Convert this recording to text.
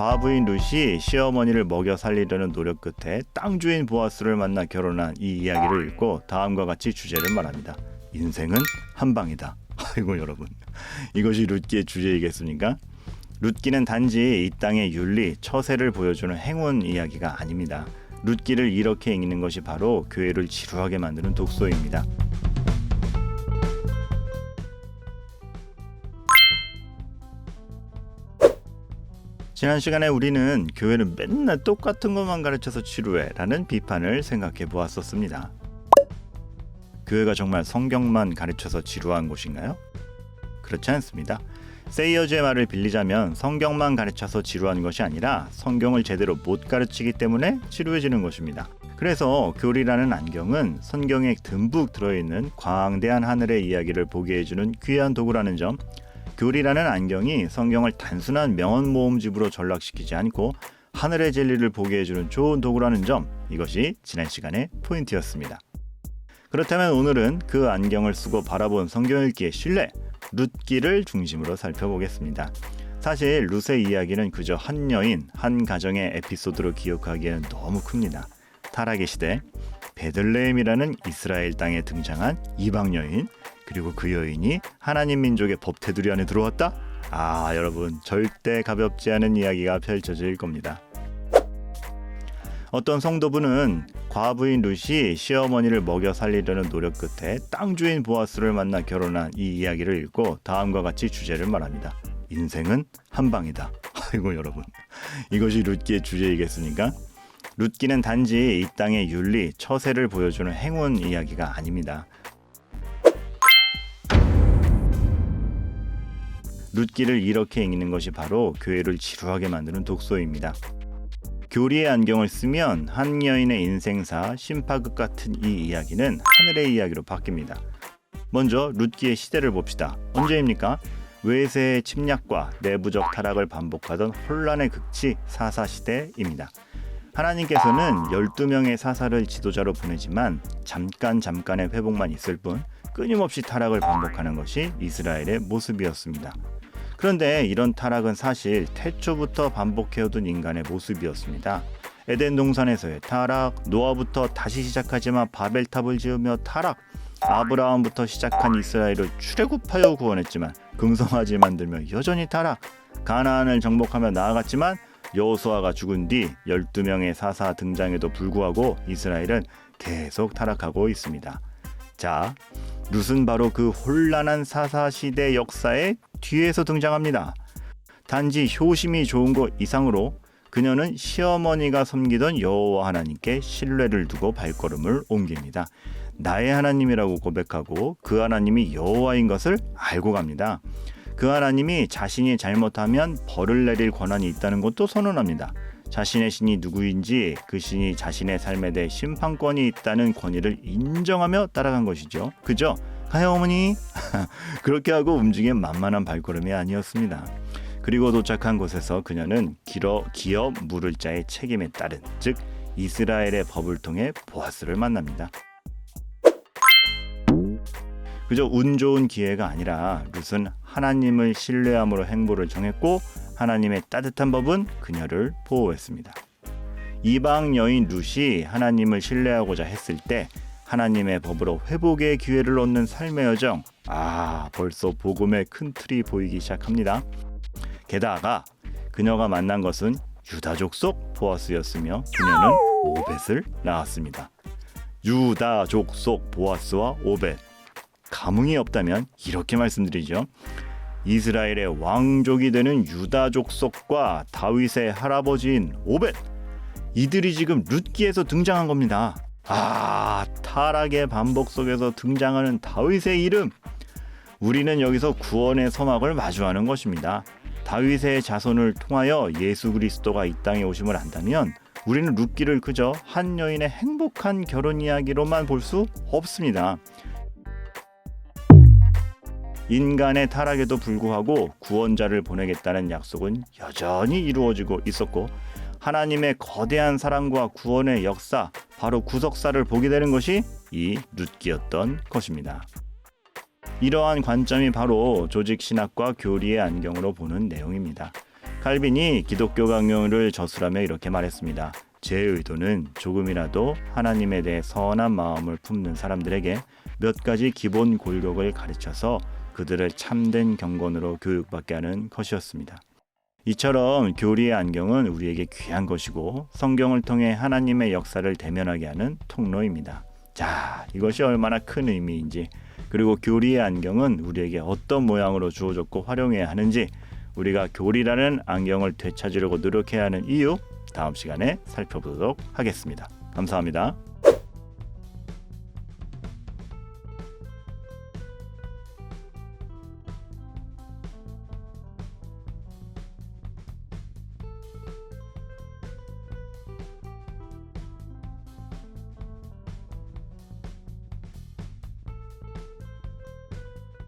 과부인 룻이 시어머니를 먹여 살리려는 노력 끝에 땅 주인 보아스를 만나 결혼한 이 이야기를 읽고 다음과 같이 주제를 말합니다. 인생은 한 방이다. 아이고 여러분, 이것이 룻기의 주제이겠습니까? 룻기는 단지 이 땅의 윤리, 처세를 보여주는 행운 이야기가 아닙니다. 룻기를 이렇게 읽는 것이 바로 교회를 지루하게 만드는 독서입니다. 지난 시간에 우리는 교회는 맨날 똑같은 것만 가르쳐서 지루해라는 비판을 생각해 보았었습니다. 교회가 정말 성경만 가르쳐서 지루한 곳인가요? 그렇지 않습니다. 세이어즈의 말을 빌리자면 성경만 가르쳐서 지루한 것이 아니라 성경을 제대로 못 가르치기 때문에 지루해지는 것입니다. 그래서 교리라는 안경은 성경에 듬뿍 들어있는 광대한 하늘의 이야기를 보게 해주는 귀한 도구라는 점, 교리라는 안경이 성경을 단순한 명언 모음집으로 전락시키지 않고 하늘의 진리를 보게 해주는 좋은 도구라는 점, 이것이 지난 시간의 포인트였습니다. 그렇다면 오늘은 그 안경을 쓰고 바라본 성경 읽기의 신뢰, 룻기를 중심으로 살펴보겠습니다. 사실 룻의 이야기는 그저 한 여인, 한 가정의 에피소드로 기억하기에는 너무 큽니다. 타락의 시대, 베들레헴이라는 이스라엘 땅에 등장한 이방 여인, 그리고 그 여인이 하나님 민족의 법 테두리 안에 들어왔다? 여러분, 절대 가볍지 않은 이야기가 펼쳐질 겁니다. 어떤 성도분은 과부인 룻이 시어머니를 먹여 살리려는 노력 끝에 땅 주인 보아스를 만나 결혼한 이 이야기를 읽고 다음과 같이 주제를 말합니다. 인생은 한 방이다. 아이고 여러분, 이것이 룻기의 주제이겠습니까? 룻기는 단지 이 땅의 윤리, 처세를 보여주는 행운 이야기가 아닙니다. 룻기를 이렇게 읽는 것이 바로 교회를 지루하게 만드는 독서입니다. 교리의 안경을 쓰면 한 여인의 인생사, 심파극 같은 이 이야기는 하늘의 이야기로 바뀝니다. 먼저 룻기의 시대를 봅시다. 언제입니까? 외세의 침략과 내부적 타락을 반복하던 혼란의 극치 사사시대입니다. 하나님께서는 12명의 사사를 지도자로 보내지만 잠깐의 회복만 있을 뿐 끊임없이 타락을 반복하는 것이 이스라엘의 모습이었습니다. 그런데 이런 타락은 사실 태초부터 반복해오던 인간의 모습이었습니다. 에덴 동산에서의 타락, 노아부터 다시 시작하지만 바벨탑을 지으며 타락, 아브라함부터 시작한 이스라엘을 출애굽하여 구원했지만 금성아지 만들며 여전히 타락, 가나안을 정복하며 나아갔지만 여호수아가 죽은 뒤 12명의 사사 등장에도 불구하고 이스라엘은 계속 타락하고 있습니다. 자, 룻은 바로 그 혼란한 사사시대 역사의 뒤에서 등장합니다. 단지 효심이 좋은 것 이상으로 그녀는 시어머니가 섬기던 여호와 하나님께 신뢰를 두고 발걸음을 옮깁니다. 나의 하나님이라고 고백하고 그 하나님이 여호와인 것을 알고 갑니다. 그 하나님이 자신이 잘못하면 벌을 내릴 권한이 있다는 것도 선언합니다. 자신의 신이 누구인지 그 신이 자신의 삶에 대해 심판권이 있다는 권위를 인정하며 따라간 것이죠. 그죠? 가요 어머니? 그렇게 하고 움직인 만만한 발걸음이 아니었습니다. 그리고 도착한 곳에서 그녀는 기업 물을 자의 책임에 따른, 즉 이스라엘의 법을 통해 보아스를 만납니다. 그저 운 좋은 기회가 아니라 룻은 하나님을 신뢰함으로 행보를 정했고 하나님의 따뜻한 법은 그녀를 보호했습니다. 이방 여인 룻이 하나님을 신뢰하고자 했을 때 하나님의 법으로 회복의 기회를 얻는 삶의 여정, 벌써 복음의 큰 틀이 보이기 시작합니다. 게다가 그녀가 만난 것은 유다족 속 보아스였으며 그녀는 오벳을 낳았습니다. 유다족 속 보아스와 오벳, 감흥이 없다면 이렇게 말씀드리죠. 이스라엘의 왕족이 되는 유다족 속과 다윗의 할아버지인 오벳, 이들이 지금 룻기에서 등장한 겁니다. 타락의 반복 속에서 등장하는 다윗의 이름, 우리는 여기서 구원의 서막을 마주하는 것입니다. 다윗의 자손을 통하여 예수 그리스도가 이 땅에 오심을 안다면 우리는 룻기를 그저 한 여인의 행복한 결혼 이야기로만 볼 수 없습니다. 인간의 타락에도 불구하고 구원자를 보내겠다는 약속은 여전히 이루어지고 있었고 하나님의 거대한 사랑과 구원의 역사, 바로 구속사를 보게 되는 것이 이 룻기였던 것입니다. 이러한 관점이 바로 조직신학과 교리의 안경으로 보는 내용입니다. 칼빈이 기독교 강요를 저술하며 이렇게 말했습니다. 제 의도는 조금이라도 하나님에 대해 선한 마음을 품는 사람들에게 몇 가지 기본 골격을 가르쳐서 그들을 참된 경건으로 교육받게 하는 것이었습니다. 이처럼 교리의 안경은 우리에게 귀한 것이고 성경을 통해 하나님의 역사를 대면하게 하는 통로입니다. 자, 이것이 얼마나 큰 의미인지, 그리고 교리의 안경은 우리에게 어떤 모양으로 주어졌고 활용해야 하는지, 우리가 교리라는 안경을 되찾으려고 노력해야 하는 이유, 다음 시간에 살펴보도록 하겠습니다. 감사합니다.